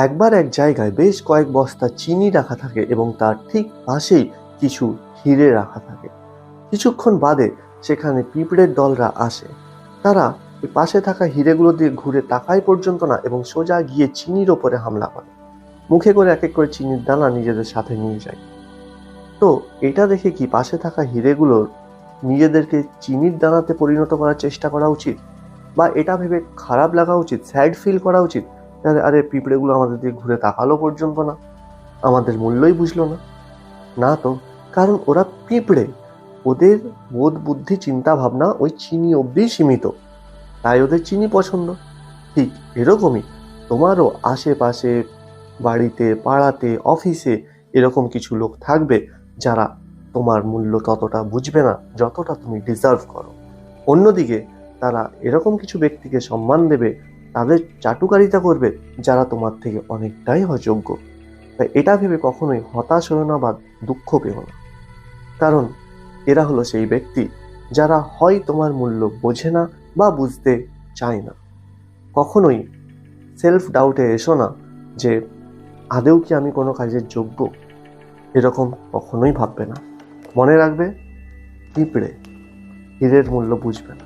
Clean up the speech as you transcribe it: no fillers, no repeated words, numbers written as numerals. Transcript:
একবার এক জায়গায় বেশ কয়েক বস্তা চিনি রাখা থাকে এবং তার ঠিক পাশেই কিছু হিরে রাখা থাকে। কিছুক্ষণ বাদে সেখানে পিঁপড়ের দলরা আসে। তারা ওই পাশে থাকা হিরেগুলো দিয়ে ঘুরে তাকায় পর্যন্ত না এবং সোজা গিয়ে চিনির ওপরে হামলা করে। মুখে করে এক এক করে চিনির দানা নিজেদের সাথে নিয়ে যায়। তো এটা দেখে কি পাশে থাকা হিরেগুলোর নিজেদেরকে চিনির দানাতে পরিণত করার চেষ্টা করা উচিত, বা এটা ভেবে খারাপ লাগা উচিত, স্যাড ফিল করা উচিত, আরে আরে পিঁপড়েগুলো আমাদের দিকে ঘুরে তাকালো পর্যন্ত না, আমাদের মূল্যই বুঝলো না? না তো। কারণ ওরা পিঁপড়ে, ওদের বোধ বুদ্ধি চিন্তা ভাবনা ওই চিনি অব্দি সীমিত, তাই ওদের চিনি পছন্দ। ঠিক এরকমই তোমারও আশেপাশে, বাড়িতে, পাড়াতে, অফিসে এরকম কিছু লোক থাকবে যারা তোমার মূল্য ততটা বুঝবে না যতটা তুমি ডিজার্ভ করো। অন্যদিকে তারা এরকম কিছু ব্যক্তিকে সম্মান দেবে, তাদের চাটুকারিতা করবে যারা তোমার থেকে অনেকটাই অযোগ্য। তাই এটা ভেবে কখনোই হতাশ হও না বা দুঃখ পেও না। কারণ এরা হলো সেই ব্যক্তি যারা হয় তোমার মূল্য বোঝে না বা বুঝতে চায় না। কখনোই সেলফ ডাউটে এসো না যে আদৌ কি আমি কোনো কাজের যোগ্য, এরকম কখনোই ভাববে না। মনে রাখবে, পিঁপড়ে হীরের মূল্য বুঝবে না।